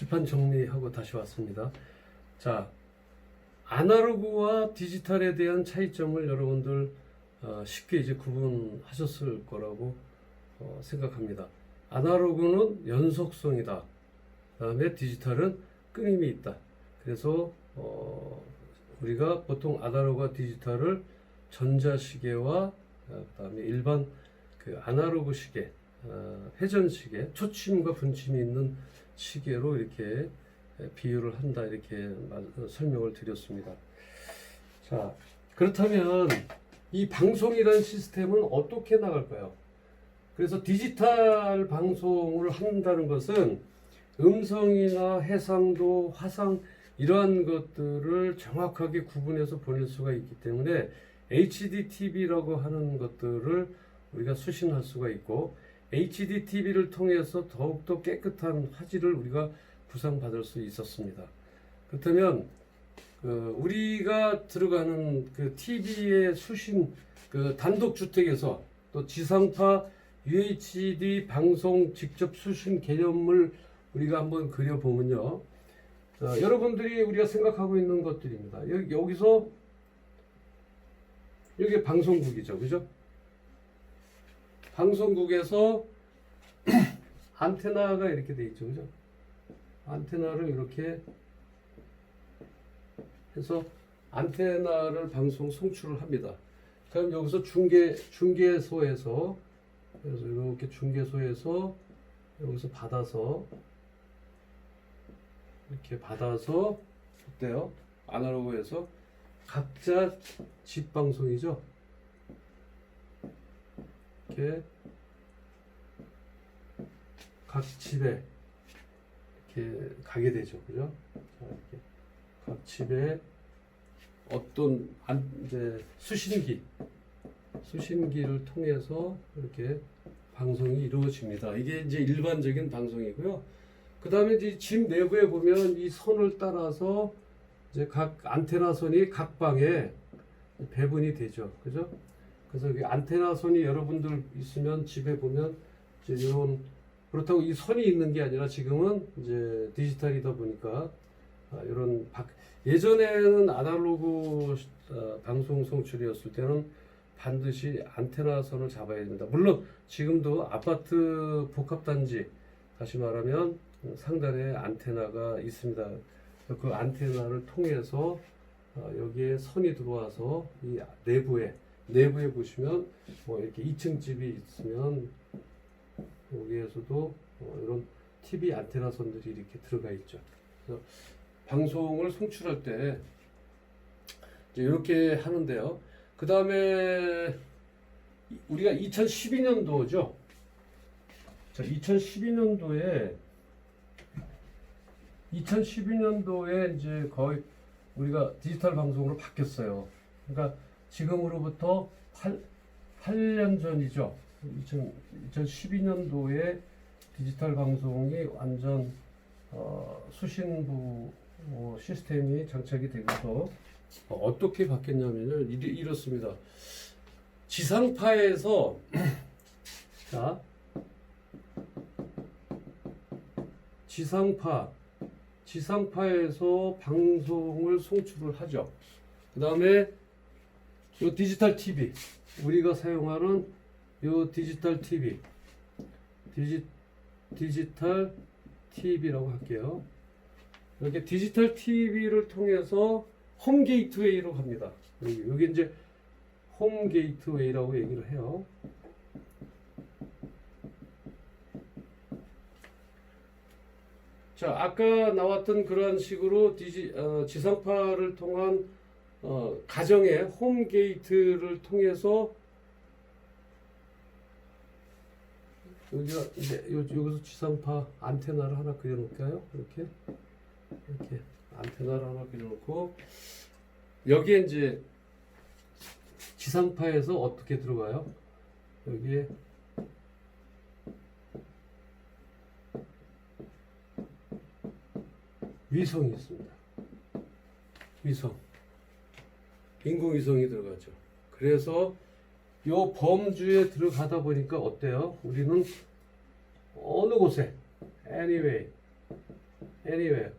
기판 정리하고 다시 왔습니다. 자, 아날로그와 디지털에 대한 차이점을 여러분들 쉽게 이제 구분하셨을 거라고 생각합니다. 아날로그는 연속성이다. 그다음에 디지털은 끊임이 있다. 그래서 우리가 보통 아날로그와 디지털을 전자시계와 그다음에 일반 그 아날로그 시계, 회전 시계, 초침과 분침이 있는 시계로 이렇게 비유를 한다, 이렇게 설명을 드렸습니다. 자, 그렇다면 이 방송이라는 시스템은 어떻게 나갈까요? 그래서 디지털 방송을 한다는 것은 음성이나 해상도, 화상 이러한 것들을 정확하게 구분해서 보낼 수가 있기 때문에 HDTV라고 하는 것들을 우리가 수신할 수가 있고, HDTV를 통해서 더욱더 깨끗한 화질을 우리가 구상받을 수 있었습니다. 그렇다면 우리가 들어가는 그 TV의 수신, 그 단독주택에서 또 지상파 UHD 방송 직접 수신 개념을 우리가 한번 그려보면요, 여러분들이 우리가 생각하고 있는 것들입니다. 여기서 여기 방송국이죠, 그죠? 방송국에서 안테나가 이렇게 돼 있죠, 그죠? 안테나를 이렇게 해서 안테나를 방송 송출을 합니다. 그럼 여기서 중계소에서, 그래서 이렇게 중계소에서 여기서 받아서 이렇게 받아서 어때요? 아날로그에서 각자 집 방송이죠. 이렇게 각 집에 이렇게 가게 되죠, 그죠? 자, 이렇게 각 집에 어떤 이제 수신기를 통해서 이렇게 방송이 이루어집니다. 이게 이제 일반적인 방송이고요. 그 다음에 이제 집 내부에 보면 이 선을 따라서 이제 각 안테나 선이 각 방에 배분이 되죠, 그죠? 그래서 이 안테나 선이 여러분들 있으면 집에 보면 이제 이런, 그렇다고 이 선이 있는 게 아니라 지금은 이제 디지털이다 보니까 이런 예전에는 아날로그 방송 송출이었을 때는 반드시 안테나 선을 잡아야 됩니다. 물론 지금도 아파트 복합단지, 다시 말하면 상단에 안테나가 있습니다. 그 안테나를 통해서 여기에 선이 들어와서 이 내부에 보시면 뭐 이렇게 2층 집이 있으면 여기에서도 이런 TV 안테나 선들이 이렇게 들어가 있죠. 그래서 방송을 송출할 때 이제 이렇게 하는데요. 그 다음에 우리가 2012년도죠. 자, 2012년도에 이제 거의 우리가 디지털 방송으로 바뀌었어요. 그러니까 지금으로부터 8년 전이죠. 2012년도에 디지털 방송이 완전 수신부 시스템이 장착이 되고서 어떻게 바뀌었냐면요, 이렇습니다. 지상파에서 자, 지상파에서 방송을 송출을 하죠. 그 다음에 이 디지털 TV, 우리가 사용하는 이 디지털 TV, 디지털 TV라고 할게요. 이렇게 디지털 TV를 통해서 홈 게이트웨이로 갑니다. 여기 이제 홈 게이트웨이라고 얘기를 해요. 자, 아까 나왔던 그러한 식으로 지상파를 통한 가정의 홈 게이트를 통해서 여기가 이제 여기서 지상파 안테나를 하나 그려놓을까요? 이렇게 안테나를 하나 그려놓고, 여기에 이제 지상파에서 어떻게 들어가요? 여기에 위성이 있습니다. 인공위성이 들어가죠. 그래서 요 범주에 들어가다 보니까 어때요? 우리는 어느 곳에 anyway anywhere.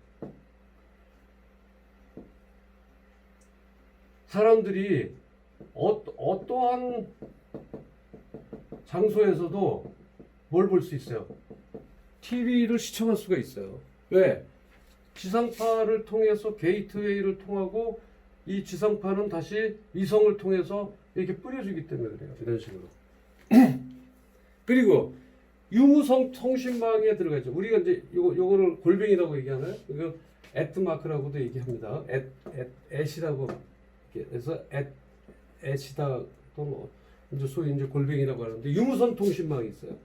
사람들이 어떠한 장소에서도 뭘 볼 수 있어요? TV를 시청할 수가 있어요. 왜? 지상파를 통해서 게이트웨이를 통하고 이 지상파는 다시 위성을 통해서 이렇게 뿌려주기 때문에 그래요. 이런 식으로. 그리고 유무선 통신망에 들어가죠. 우리가 이제 요거를 골뱅이라고 얘기하나요? 이거 @마크라고도 얘기합니다. @이라고 그래서 @이다 또 뭐 이제 소위 이제 골뱅이라고 하는데 유무선 통신망이 있어요.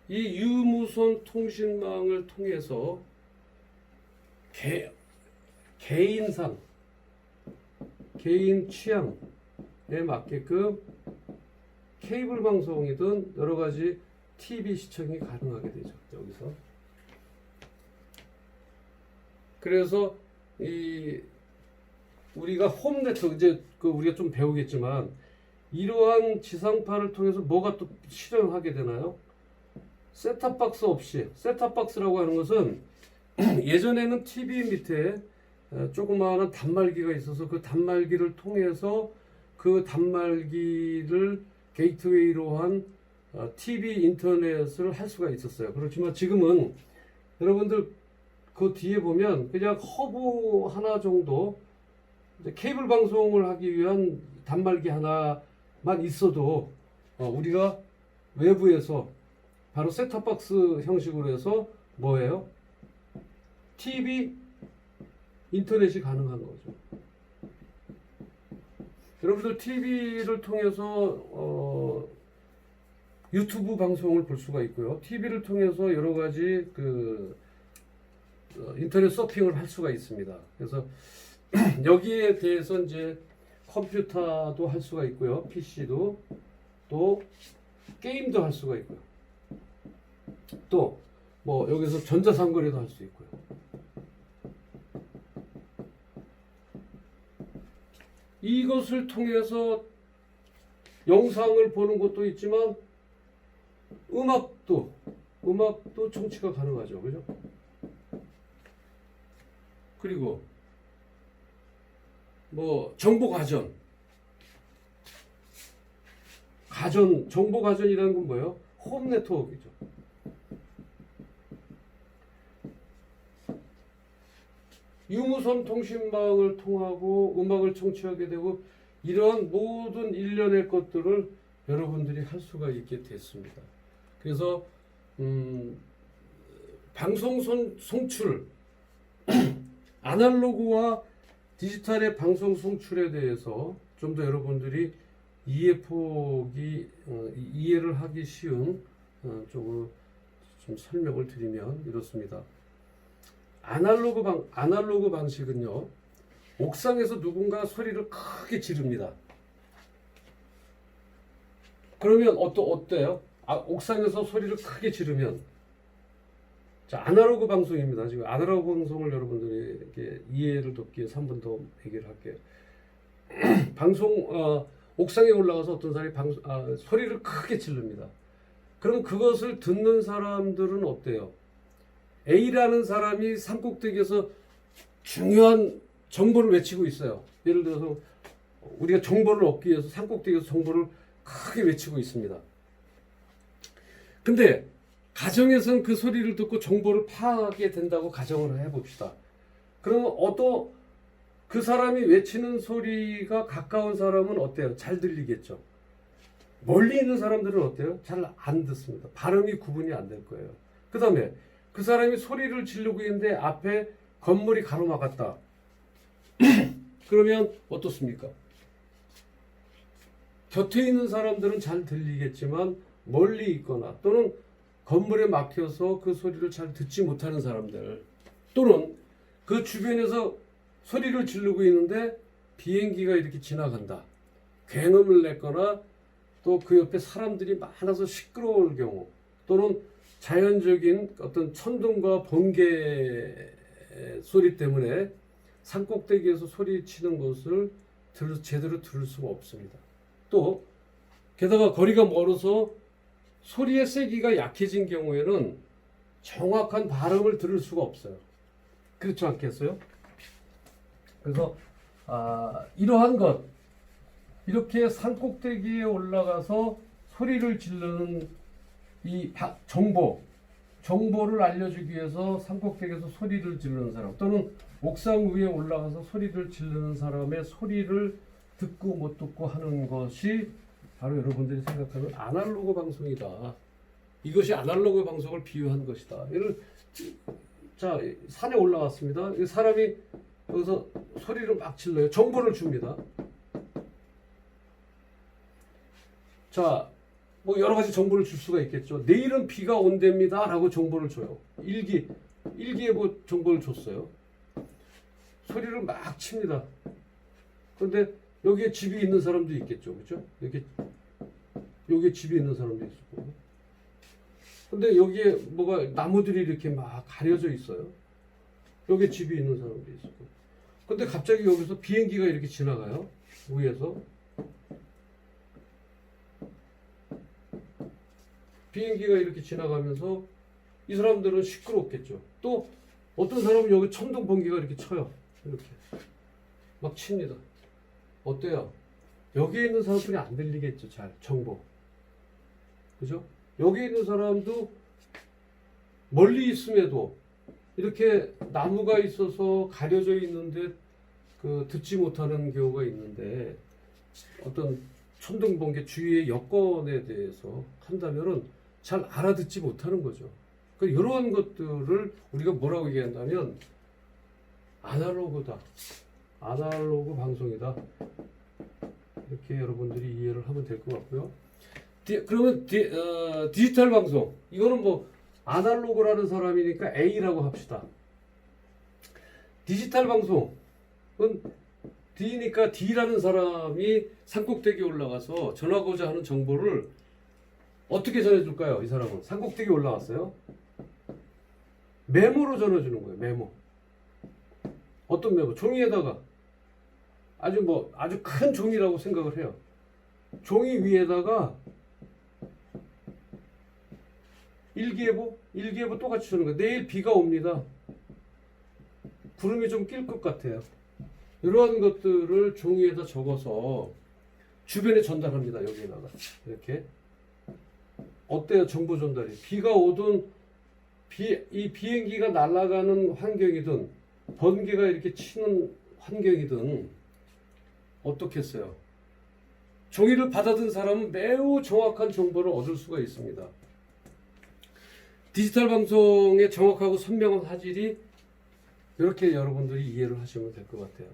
이 유무선 통신망을 통해서 개인상, 개인 취향에 맞게끔 케이블 방송이든 여러 가지 TV 시청이 가능하게 되죠. 여기서. 그래서 이 우리가 홈 네트워크 이제 우리가 좀 배우겠지만 이러한 지상파를 통해서 뭐가 또 실현하게 되나요? 셋탑박스 없이 셋탑박스라고 하는 것은 예전에는 TV 밑에 조그마한 단말기가 있어서 그 단말기를 통해서 그 단말기를 게이트웨이로 한 TV 인터넷을 할 수가 있었어요. 그렇지만 지금은 여러분들 그 뒤에 보면 그냥 허브 하나 정도 이제 케이블 방송을 하기 위한 단말기 하나만 있어도 우리가 외부에서 바로 셋탑박스 형식으로 해서 뭐예요? TV 인터넷이 가능한 거죠. 여러분들 TV를 통해서 유튜브 방송을 볼 수가 있고요. TV를 통해서 여러 가지 인터넷 서핑을 할 수가 있습니다. 그래서 여기에 대해서 이제 컴퓨터도 할 수가 있고요. PC도 또 게임도 할 수가 있고요. 또 뭐 여기서 전자상거래도 할 수 있고요. 이것을 통해서 영상을 보는 것도 있지만 음악도 청취가 가능하죠. 그죠? 그리고 뭐 정보 가전 정보 가전이라는 건 뭐예요? 홈 네트워크죠. 유무선 통신망을 통하고 음악을 청취하게 되고 이러한 모든 일련의 것들을 여러분들이 할 수가 있게 됐습니다. 그래서 방송 송출 아날로그와 디지털의 방송 송출에 대해서 좀 더 여러분들이 이해를 하기 쉬운 쪽으로 좀 설명을 드리면 이렇습니다. 아날로그 방식은요, 옥상에서 누군가 소리를 크게 지릅니다. 그러면 어때요? 옥상에서 소리를 크게 지르면, 자, 아날로그 방송입니다. 지금 아날로그 방송을 여러분들이 이렇게 이해를 돕기 위해서 한 번 더 얘기를 할게요. 옥상에 올라가서 어떤 사람이 소리를 크게 지릅니다. 그럼 그것을 듣는 사람들은 어때요? A라는 사람이 산꼭대기에서 중요한 정보를 외치고 있어요. 예를 들어서 우리가 정보를 얻기 위해서 산꼭대기에서 정보를 크게 외치고 있습니다. 근데 가정에서는 그 소리를 듣고 정보를 파악하게 된다고 가정을 해봅시다. 그러면 그 사람이 외치는 소리가 가까운 사람은 어때요? 잘 들리겠죠. 멀리 있는 사람들은 어때요? 잘 안 듣습니다. 발음이 구분이 안 될 거예요. 그 다음에 그 사람이 소리를 지르고 있는데 앞에 건물이 가로막았다. 그러면 어떻습니까? 곁에 있는 사람들은 잘 들리겠지만 멀리 있거나 또는 건물에 막혀서 그 소리를 잘 듣지 못하는 사람들 또는 그 주변에서 소리를 지르고 있는데 비행기가 이렇게 지나간다. 굉음을 냈거나 또 그 옆에 사람들이 많아서 시끄러울 경우 또는 자연적인 어떤 천둥과 번개 소리 때문에 산꼭대기에서 소리치는 것을 제대로 들을 수가 없습니다. 또 게다가 거리가 멀어서 소리의 세기가 약해진 경우에는 정확한 발음을 들을 수가 없어요. 그렇지 않겠어요? 그래서 이러한 것, 이렇게 산꼭대기에 올라가서 소리를 지르는 이 정보를 알려주기 위해서 산꼭대기에서 소리를 지르는 사람, 또는 옥상 위에 올라가서 소리를 지르는 사람의 소리를 듣고 못 듣고 하는 것이 바로 여러분들이 생각하는 아날로그 방송이다. 이것이 아날로그 방송을 비유한 것이다. 자, 산에 올라왔습니다. 이 사람이 여기서 소리를 막 질러요. 정보를 줍니다. 자, 뭐 여러 가지 정보를 줄 수가 있겠죠. 내일은 비가 온답니다 라고 정보를 줘요. 일기예보 정보를 줬어요. 소리를 막 칩니다. 그런데 여기에 집이 있는 사람도 있겠죠. 그렇죠? 여기에 집이 있는 사람도 있을 거고. 근데 여기에 뭐가 나무들이 이렇게 막 가려져 있어요. 여기에 집이 있는 사람도 있을 거고. 근데 갑자기 여기서 비행기가 이렇게 지나가요. 위에서. 비행기가 이렇게 지나가면서 이 사람들은 시끄럽겠죠. 또 어떤 사람은 여기 천둥 번개가 이렇게 쳐요. 이렇게 막 칩니다. 어때요? 여기에 있는 사람들이 안 들리겠죠. 잘 정보. 그죠? 여기 있는 사람도 멀리 있음에도 이렇게 나무가 있어서 가려져 있는데 듣지 못하는 경우가 있는데, 어떤 천둥 번개 주위의 여건에 대해서 한다면은 잘 알아듣지 못하는 거죠. 이런 것들을 우리가 뭐라고 얘기한다면 아날로그다. 아날로그 방송이다. 이렇게 여러분들이 이해를 하면 될 것 같고요. 그러면 디지털 방송, 이거는 뭐 아날로그라는 사람이니까 A라고 합시다. 디지털 방송은 D니까 D라는 사람이 산꼭대기에 올라가서 전하고자 하는 정보를 어떻게 전해줄까요? 이 사람은 산꼭대기에 올라왔어요. 메모로 전해주는 거예요. 메모. 어떤 메모? 종이에다가 아주 큰 종이라고 생각을 해요. 종이 위에다가 일기예보 똑같이 주는 거예요. 내일 비가 옵니다. 구름이 좀 낄 것 같아요. 이러한 것들을 종이에다 적어서 주변에 전달합니다. 여기에다가 이렇게. 어때요? 정보 전달이. 비가 오든 이 비행기가 날아가는 환경이든 번개가 이렇게 치는 환경이든 어떻겠어요? 종이를 받아든 사람은 매우 정확한 정보를 얻을 수가 있습니다. 디지털 방송의 정확하고 선명한 화질이 이렇게 여러분들이 이해를 하시면 될 것 같아요.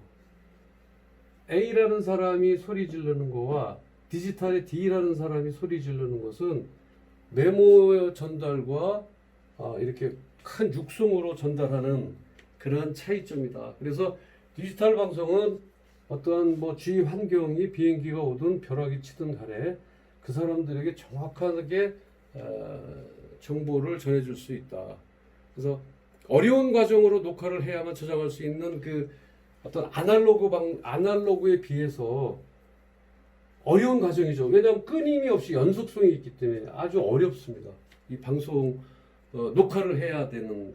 A라는 사람이 소리 지르는 거와 디지털의 D라는 사람이 소리 지르는 것은 메모 전달과 이렇게 큰 육성으로 전달하는 그런 차이점이다. 그래서 디지털 방송은 어떠한 주위 환경이 비행기가 오든 벼락이 치든 간에 그 사람들에게 정확하게 정보를 전해줄 수 있다. 그래서 어려운 과정으로 녹화를 해야만 저장할 수 있는 어떤 아날로그에 비해서 어려운 과정이죠. 왜냐하면 끊임이 없이 연속성이 있기 때문에 아주 어렵습니다. 이 방송 녹화를 해야 되는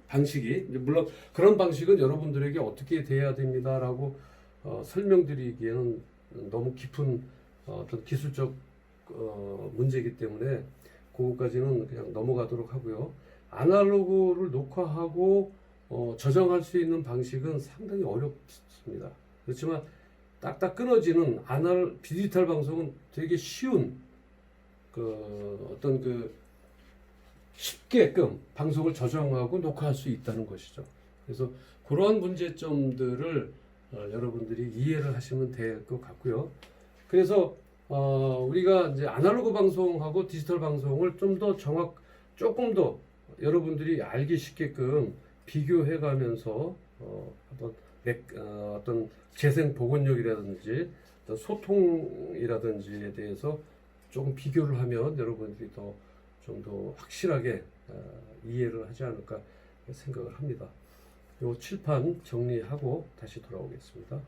방식이, 물론 그런 방식은 여러분들에게 어떻게 돼야 됩니다라고 설명드리기에는 너무 깊은 어떤 기술적 문제이기 때문에 그거까지는 그냥 넘어가도록 하고요. 아날로그를 녹화하고 저장할 수 있는 방식은 상당히 어렵습니다. 그렇지만 딱딱 끊어지는 디지털 방송은 되게 쉬운 쉽게끔 방송을 저장하고 녹화할 수 있다는 것이죠. 그래서 그러한 문제점들을 여러분들이 이해를 하시면 될 것 같고요. 그래서 우리가 이제 아날로그 방송하고 디지털 방송을 조금 더 여러분들이 알기 쉽게끔 비교해가면서 어떤 재생 복원력이라든지 어떤 소통이라든지에 대해서 조금 비교를 하면 여러분들이 좀 더 확실하게 이해를 하지 않을까 생각을 합니다. 요 칠판 정리하고 다시 돌아오겠습니다.